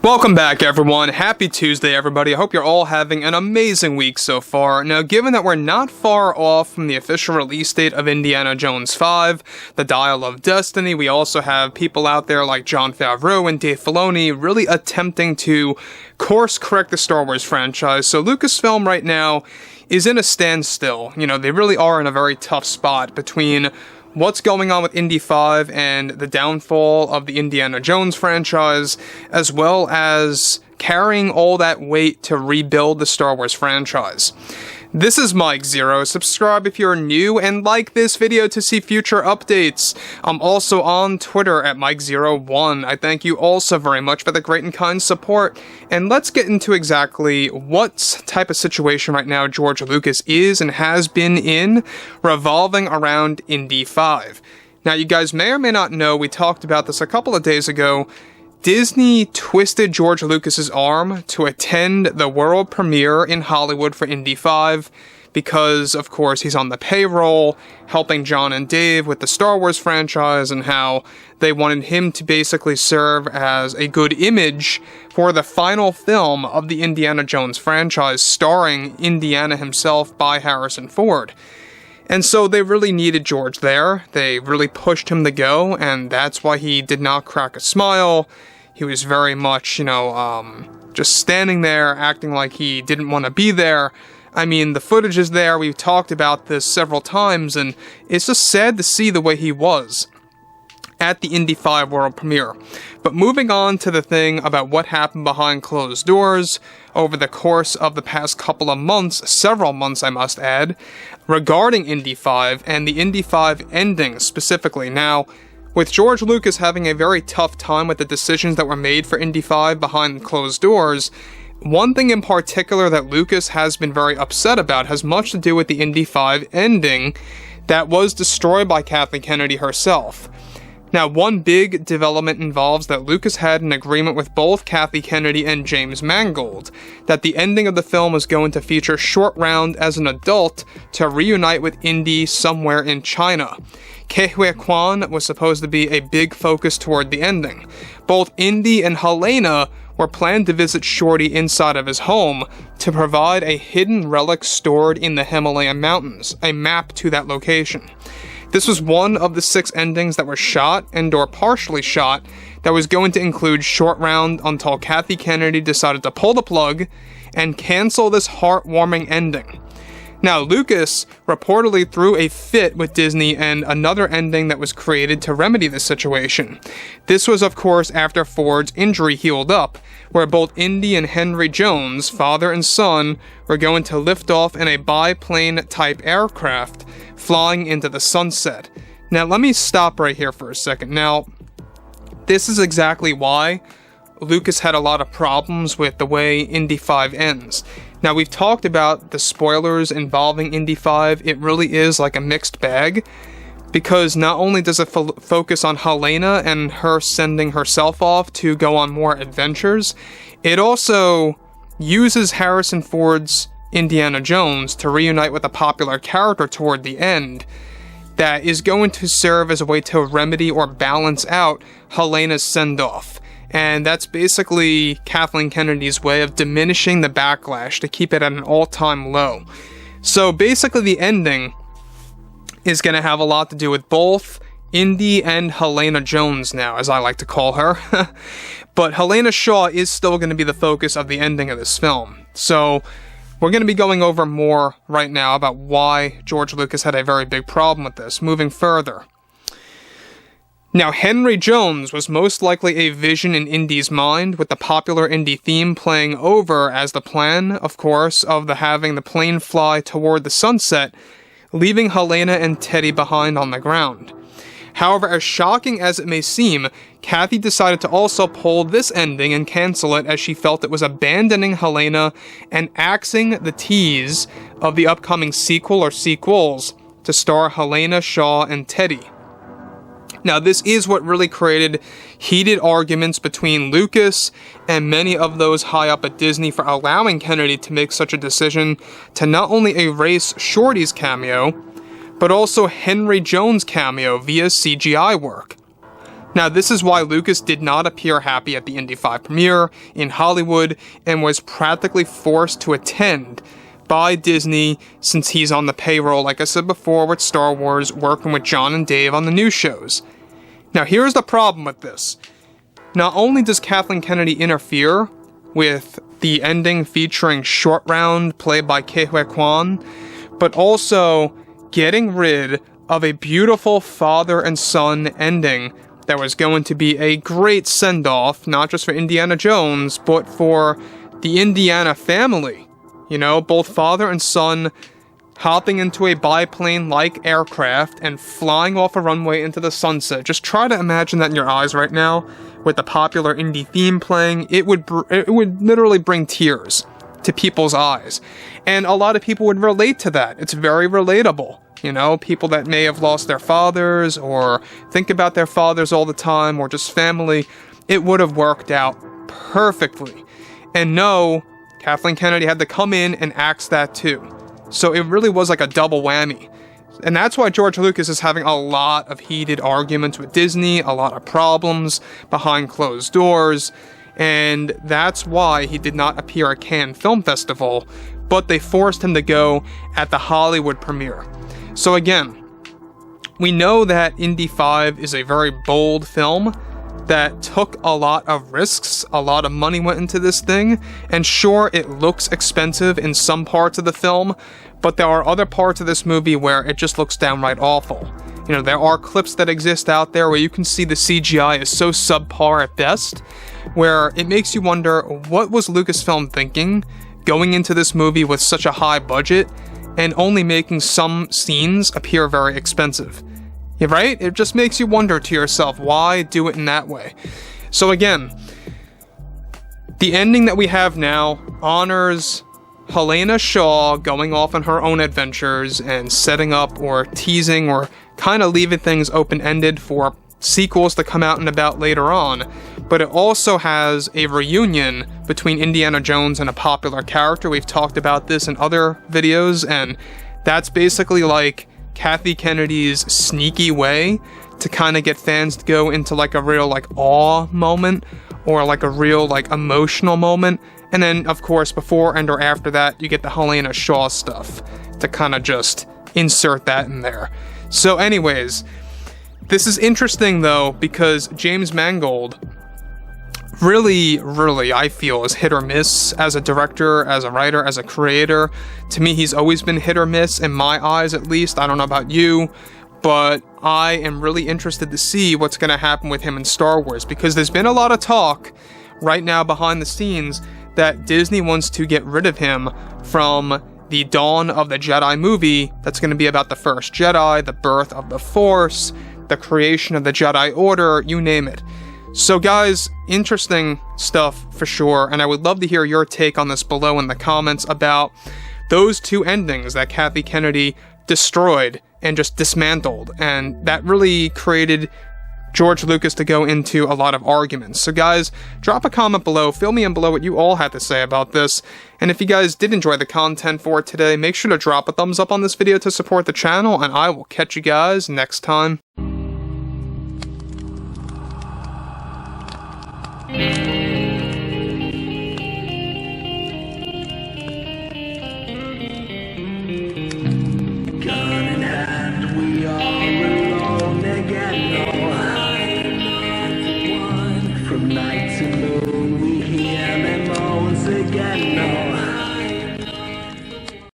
Welcome back, everyone. Happy Tuesday, everybody. I hope you're all having an amazing week so far. Now, given that we're not far off from the official release date of Indiana Jones 5, The Dial of Destiny, we also have people out there like Jon Favreau and Dave Filoni really attempting to course-correct the Star Wars franchise. So Lucasfilm right now is in a standstill. You know, they really are in a very tough spot between what's going on with Indy 5 and the downfall of the Indiana Jones franchise, as well as carrying all that weight to rebuild the Star Wars franchise. This is Mike Zero. Subscribe if you're new and like this video to see future updates. I'm also on Twitter at Mike01. I thank you all so very much for the great and kind support. And let's get into exactly what type of situation right now George Lucas is and has been in revolving around Indy 5. Now, you guys may or may not know, we talked about this a couple of days ago. Disney twisted George Lucas's arm to attend the world premiere in Hollywood for Indy 5 because, of course, he's on the payroll, helping John and Dave with the Star Wars franchise, and how they wanted him to basically serve as a good image for the final film of the Indiana Jones franchise, starring Indiana himself by Harrison Ford. And so they really needed George there. They really pushed him to go, and that's why he did not crack a smile. He was very much, just standing there, acting like he didn't want to be there. I mean, the footage is there. We've talked about this several times, and it's just sad to see the way he was at the Indy 5 world premiere. But moving on to the thing about what happened behind closed doors over the course of the past couple of months, several months I must add, regarding Indy 5 and the Indy 5 ending specifically. Now, with George Lucas having a very tough time with the decisions that were made for Indy 5 behind closed doors, one thing in particular that Lucas has been very upset about has much to do with the Indy 5 ending that was destroyed by Kathleen Kennedy herself. Now, one big development involves that Lucas had an agreement with both Kathleen Kennedy and James Mangold that the ending of the film was going to feature Short Round as an adult to reunite with Indy somewhere in China. Ke Huy Quan was supposed to be a big focus toward the ending. Both Indy and Helena were planned to visit Shorty inside of his home to provide a hidden relic stored in the Himalayan mountains, a map to that location. This was one of the 6 endings that were shot and/or partially shot that was going to include Short Round until Kathleen Kennedy decided to pull the plug and cancel this heartwarming ending. Now, Lucas reportedly threw a fit with Disney and another ending that was created to remedy this situation. This was, of course, after Ford's injury healed up, where both Indy and Henry Jones, father and son, were going to lift off in a biplane-type aircraft, flying into the sunset. Now, let me stop right here for a second. Now, this is exactly why Lucas had a lot of problems with the way Indy 5 ends. Now, we've talked about the spoilers involving Indy 5. It really is like a mixed bag, because not only does it focus on Helena and her sending herself off to go on more adventures, it also uses Harrison Ford's Indiana Jones to reunite with a popular character toward the end that is going to serve as a way to remedy or balance out Helena's send-off. And that's basically Kathleen Kennedy's way of diminishing the backlash to keep it at an all-time low. So basically the ending is going to have a lot to do with both Indy and Helena Jones now, as I like to call her. But Helena Shaw is still going to be the focus of the ending of this film. So we're going to be going over more right now about why George Lucas had a very big problem with this. Moving further. Now, Henry Jones was most likely a vision in Indy's mind, with the popular Indy theme playing over as the plan, of course, of having the plane fly toward the sunset, leaving Helena and Teddy behind on the ground. However, as shocking as it may seem, Kathy decided to also pull this ending and cancel it, as she felt it was abandoning Helena and axing the tease of the upcoming sequel or sequels to star Helena, Shaw, and Teddy. Now, this is what really created heated arguments between Lucas and many of those high up at Disney for allowing Kennedy to make such a decision to not only erase Shorty's cameo, but also Henry Jones' cameo via CGI work. Now, this is why Lucas did not appear happy at the Indy 5 premiere in Hollywood and was practically forced to attend by Disney since he's on the payroll, like I said before, with Star Wars, working with John and Dave on the new shows. Now, here's the problem with this. Not only does Kathleen Kennedy interfere with the ending featuring Short Round, played by Ke Huy Quan, but also getting rid of a beautiful father and son ending that was going to be a great send-off, not just for Indiana Jones, but for the Indiana family. You know, both father and son hopping into a biplane-like aircraft and flying off a runway into the sunset. Just try to imagine that in your eyes right now, with the popular Indy theme playing. It would literally bring tears to people's eyes. And a lot of people would relate to that. It's very relatable. You know, people that may have lost their fathers or think about their fathers all the time or just family, it would have worked out perfectly. And no, Kathleen Kennedy had to come in and axe that too. So it really was like a double whammy. And that's why George Lucas is having a lot of heated arguments with Disney, a lot of problems behind closed doors, and that's why he did not appear at Cannes Film Festival, but they forced him to go at the Hollywood premiere. So again, we know that Indy 5 is a very bold film that took a lot of risks, a lot of money went into this thing, and sure, it looks expensive in some parts of the film, but there are other parts of this movie where it just looks downright awful. You know, there are clips that exist out there where you can see the CGI is so subpar at best, where it makes you wonder, what was Lucasfilm thinking going into this movie with such a high budget and only making some scenes appear very expensive? Yeah, right? It just makes you wonder to yourself, why do it in that way? So again, the ending that we have now honors Helena Shaw going off on her own adventures and setting up or teasing or kind of leaving things open-ended for sequels to come out and about later on, but it also has a reunion between Indiana Jones and a popular character. We've talked about this in other videos, and that's basically like Kathy Kennedy's sneaky way to kind of get fans to go into like a real like awe moment or like a real like emotional moment. And then, of course, before and or after that, you get the Helena Shaw stuff to kind of just insert that in there. So anyways, this is interesting though, because James Mangold really, I feel, is hit or miss as a director, as a writer, as a creator. To me, he's always been hit or miss, in my eyes at least. I don't know about you, but I am really interested to see what's going to happen with him in Star Wars, because there's been a lot of talk right now behind the scenes that Disney wants to get rid of him from the Dawn of the Jedi movie that's going to be about the first Jedi, the birth of the Force, the creation of the Jedi Order, you name it. So guys, interesting stuff for sure, and I would love to hear your take on this below in the comments about those two endings that Kathy Kennedy destroyed and just dismantled, and that really created George Lucas to go into a lot of arguments. So guys, drop a comment below, fill me in below what you all had to say about this, and if you guys did enjoy the content for today, make sure to drop a thumbs up on this video to support the channel, and I will catch you guys next time.